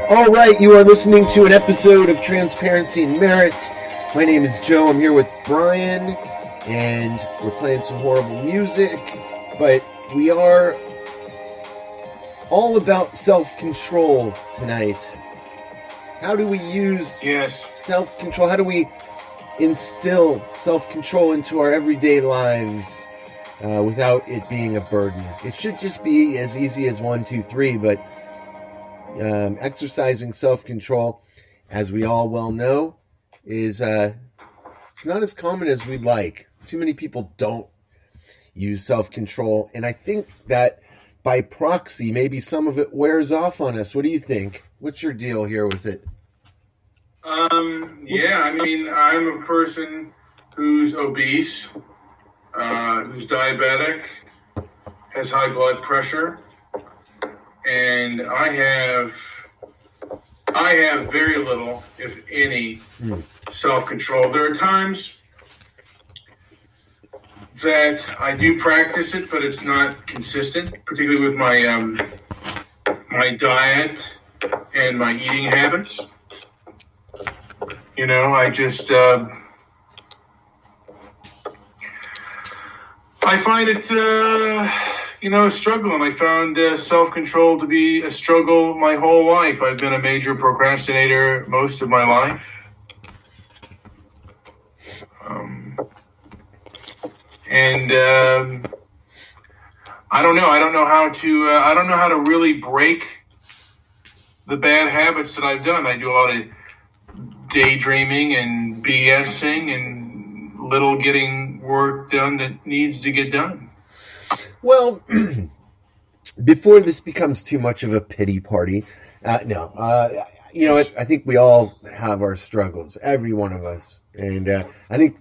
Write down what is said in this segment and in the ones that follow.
All right, you are listening to an episode of Transparency and Merit. My name is Joe. I'm here with Brian, and we're playing some horrible music, but we are all about self-control tonight. How do we use self-control? How do we instill self-control into our everyday lives without it being a burden? It should just be as easy as 1, 2, 3, but exercising self-control, as we all well know, is it's not as common as we'd like. Too many people don't use self-control, and I think that by proxy, maybe some of it wears off on us. What do you think? What's your deal here with it? I'm a person who's obese, who's diabetic, has high blood pressure, and I have very little, if any, self-control. There are times that I do practice it, but it's not consistent, particularly with my my diet and my eating habits. You know, I just I find it a struggle, and I found self-control to be a struggle my whole life. I've been a major procrastinator most of my life. I don't know. I don't know how to really break the bad habits that I've done. I do a lot of daydreaming and BSing and little getting work done that needs to get done. Well, before this becomes too much of a pity party, I think we all have our struggles, every one of us. And I think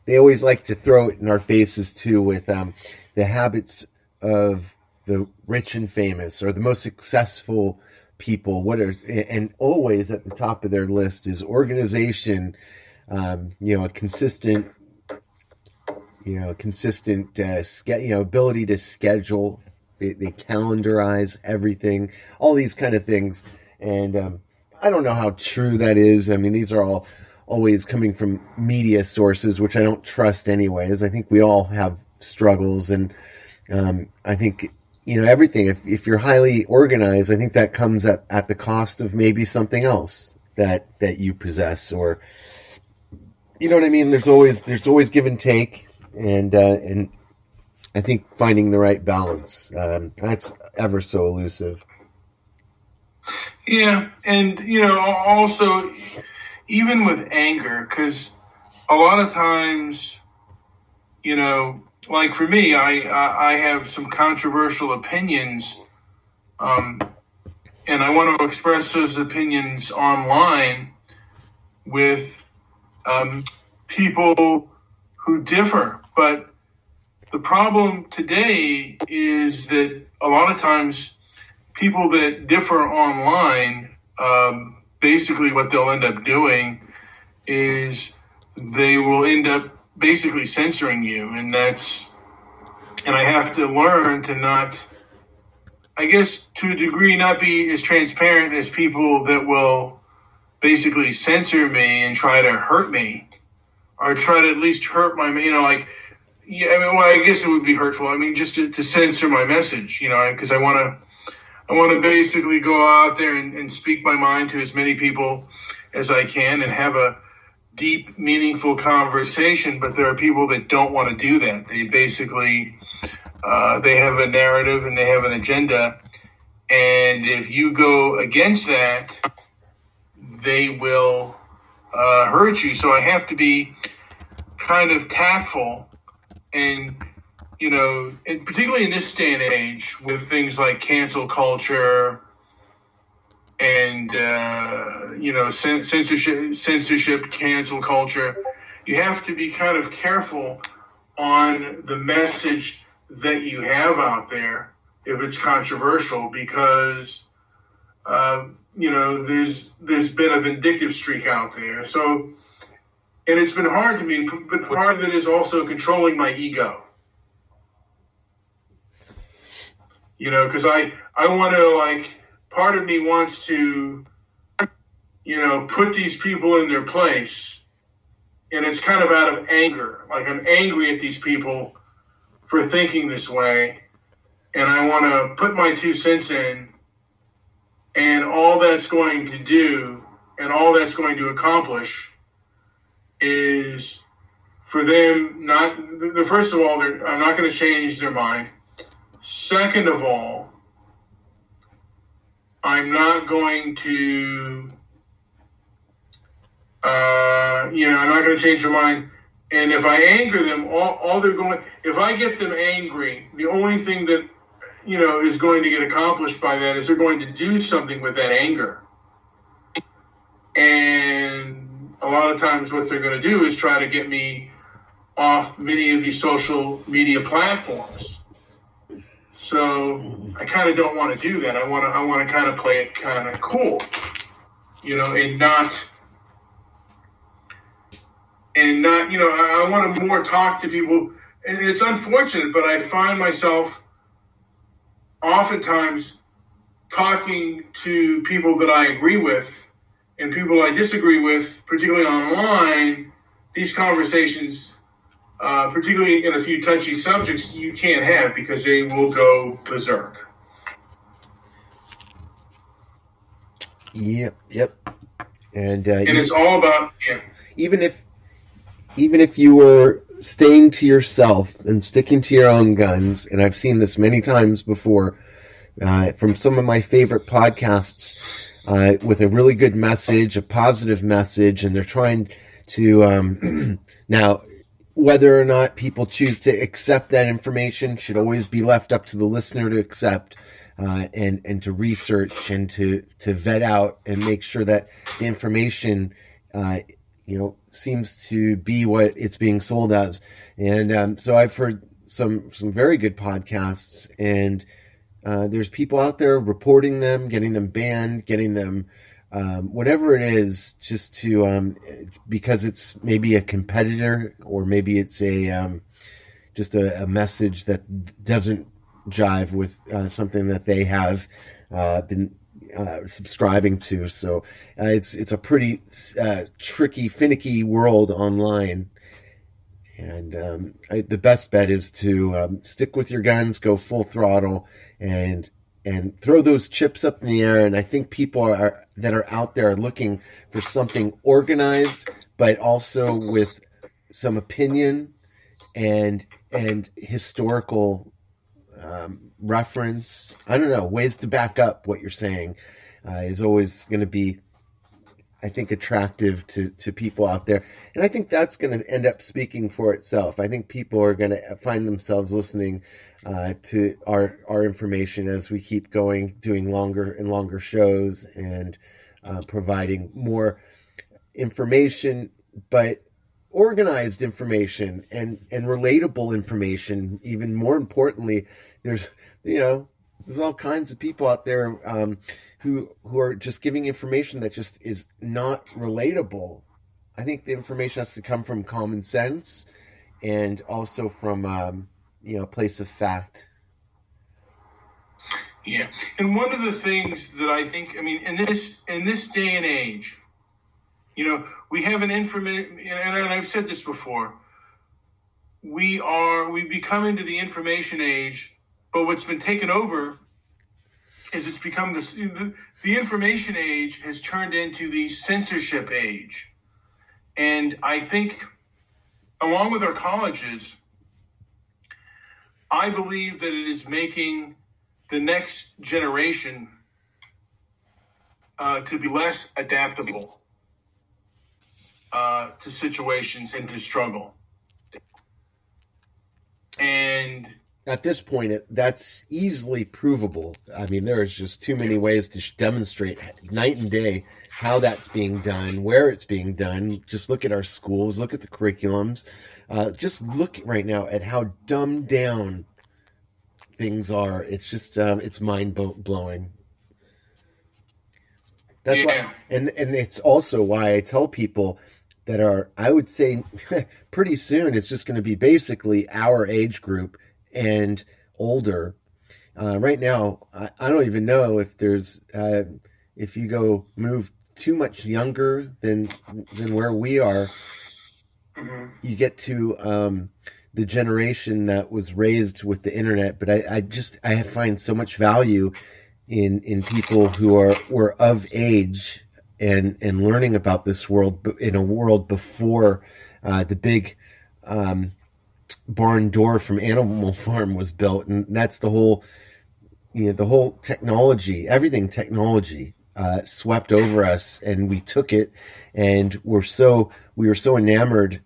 they always like to throw it in our faces, too, with the habits of the rich and famous or the most successful people. And always at the top of their list is organization, a consistent ability to schedule. They calendarize everything, all these kind of things. And I don't know how true that is. I mean, these are all always coming from media sources, which I don't trust anyways. I think we all have struggles. And I think, everything, if you're highly organized, I think that comes at the cost of maybe something else that you possess, or, you know what I mean? There's always give and take. And I think finding the right balance, that's ever so elusive. Yeah, and, also, even with anger, because a lot of times, like for me, I have some controversial opinions, and I want to express those opinions online with people who differ. But the problem today is that a lot of times people that differ online, basically what they'll end up doing is they will end up basically censoring you. And I have to learn to not, I guess to a degree, not be as transparent as people that will basically censor me and try to hurt me, or try to at least hurt my, I guess it would be hurtful. I mean, just to censor my message, because I want to basically go out there and speak my mind to as many people as I can and have a deep, meaningful conversation. But there are people that don't want to do that. They basically, they have a narrative and they have an agenda. And if you go against that, they will hurt you. So I have to be kind of tactful and, and particularly in this day and age with things like cancel culture and, censorship, cancel culture, you have to be kind of careful on the message that you have out there if it's controversial, because, there's been a vindictive streak out there. So, and it's been hard to me, but part of it is also controlling my ego. Because I want to, part of me wants to put these people in their place. And it's kind of out of anger. Like, I'm angry at these people for thinking this way. And I want to put my 2 cents in. And all that's going to do and all that's going to accomplish is for them first of all, I'm not going to change their mind. Second of all, I'm not going to, I'm not going to change their mind. And if I anger them, if I get them angry, the only thing that, is going to get accomplished by that is they're going to do something with that anger. And a lot of times what they're going to do is try to get me off many of these social media platforms. So I kind of don't want to do that. I want to kind of play it kind of cool, and not, I want to more talk to people. And it's unfortunate, but I find myself oftentimes talking to people that I agree with and people I disagree with, particularly online. These conversations, particularly in a few touchy subjects, you can't have because they will go berserk. Yep. And it's all about, even if you were staying to yourself and sticking to your own guns, and I've seen this many times before from some of my favorite podcasts with a really good message, a positive message, and they're trying to now, whether or not people choose to accept that information should always be left up to the listener to accept and to research and to vet out and make sure that the information seems to be what it's being sold as. And so I've heard some very good podcasts, and there's people out there reporting them, getting them banned, getting them whatever it is, just to because it's maybe a competitor, or maybe it's just a message that doesn't jive with something that they have been subscribing to. So it's a pretty tricky, finicky world online. And the best bet is to stick with your guns, go full throttle, and throw those chips up in the air. And I think people that are out there are looking for something organized, but also with some opinion and historical reference. I don't know, ways to back up what you're saying is always going to be, I think, attractive to people out there. And I think that's going to end up speaking for itself. I think people are going to find themselves listening to our information as we keep going, doing longer and longer shows and providing more information, but organized information and relatable information. Even more importantly, there's all kinds of people out there who are just giving information that just is not relatable. I think the information has to come from common sense and also from a place of fact. Yeah, and one of the things that I think, in this day and age, we have an information, and I've said this before. We become into the information age, but what's been taken over is it's become the information age has turned into the censorship age. And I think, along with our colleges, I believe that it is making the next generation to be less adaptable to situations and to struggle. And at this point, that's easily provable. There is just too many ways to demonstrate night and day how that's being done, where it's being done. Just look at our schools, look at the curriculums. Just look right now at how dumbed down things are. It's just, it's mind-blowing. That's why, and it's also why I tell people that I would say pretty soon it's just going to be basically our age group and older. Right now, I don't even know if there's if you move too much younger than where we are. Mm-hmm. You get to the generation that was raised with the internet, but I find so much value in people who were of age and learning about this world in a world before the big barn door from Animal Farm was built, and that's the whole technology, everything technology swept over us, and we took it, and we were so enamored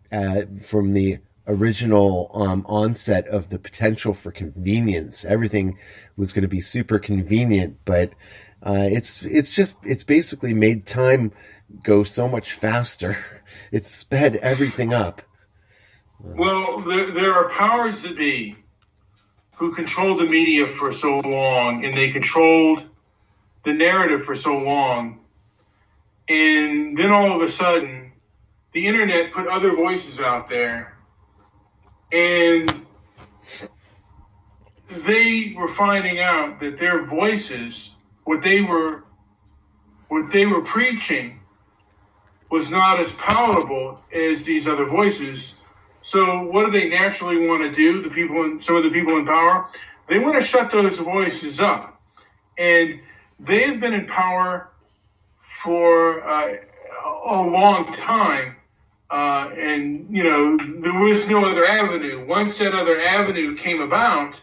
from the original onset of the potential for convenience. Everything was going to be super convenient, but it's basically made time go so much faster. It's sped everything up. Well, there are powers that be who controlled the media for so long, and they controlled the narrative for so long, and then all of a sudden, the internet put other voices out there, and they were finding out that their voices, what they were preaching, was not as palatable as these other voices. So what do they naturally want to do? Some of the people in power, they want to shut those voices up, and they have been in power for a long time, and there was no other avenue. Once that other avenue came about,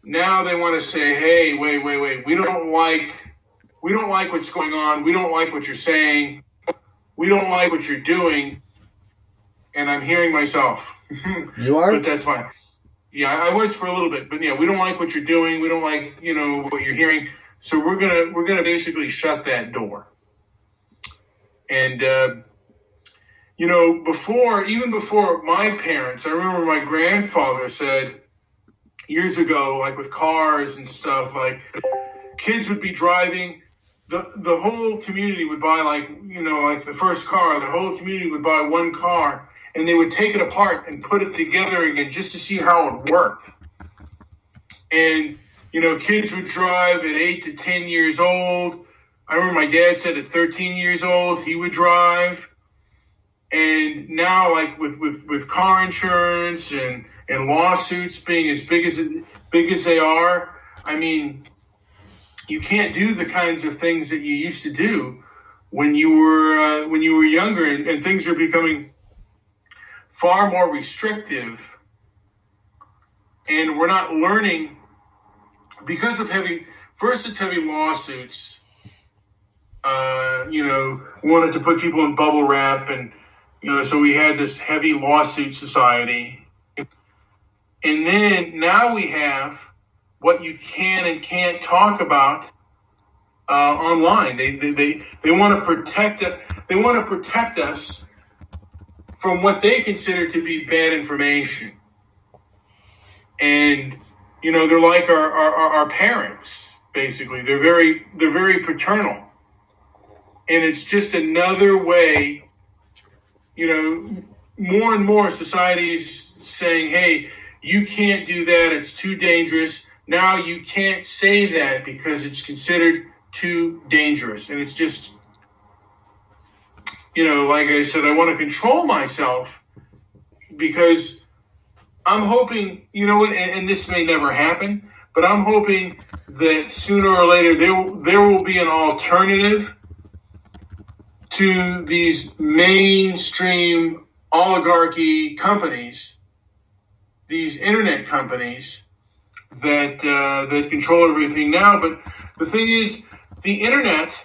now they want to say, "Hey, wait, we don't like what's going on. We don't like what you're saying. We don't like what you're doing." And I'm hearing myself. You are? But that's fine. Yeah, I was for a little bit, but yeah, we don't like what you're doing. We don't like, what you're hearing. So we're gonna basically shut that door. And even before my parents, I remember my grandfather said years ago, like with cars and stuff, like kids would be driving. The whole community would buy like the first car. The whole community would buy one car, and they would take it apart and put it together again just to see how it worked. And, kids would drive at 8 to 10 years old. I remember my dad said at 13 years old, he would drive. And now, like with car insurance and lawsuits being as big as they are, I mean, you can't do the kinds of things that you used to do when you were younger, and things are becoming far more restrictive, and we're not learning because of heavy lawsuits. Wanted to put people in bubble wrap, and so we had this heavy lawsuit society, and then now we have what you can and can't talk about online. They want to protect it. They want to protect us from what they consider to be bad information. And, they're like our parents, basically. They're very paternal. And it's just another way, more and more societies saying, hey, you can't do that. It's too dangerous. Now you can't say that because it's considered too dangerous. And it's just, like I said, I want to control myself because I'm hoping, and this may never happen, but I'm hoping that sooner or later there will be an alternative to these mainstream oligarchy companies, these internet companies that control everything now. But the thing is, the internet,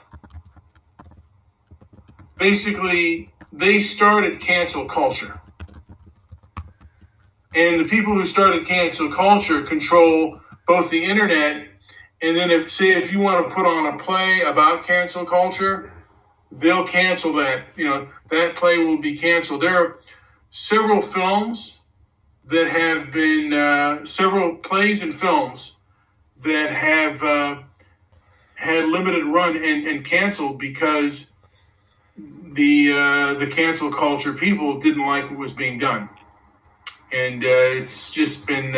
basically, they started cancel culture. And the people who started cancel culture control both the internet, and then if you want to put on a play about cancel culture, they'll cancel that. That play will be canceled. There are several films that have been, several plays and films that have had limited run and canceled because the cancel culture people didn't like what was being done. And it's just been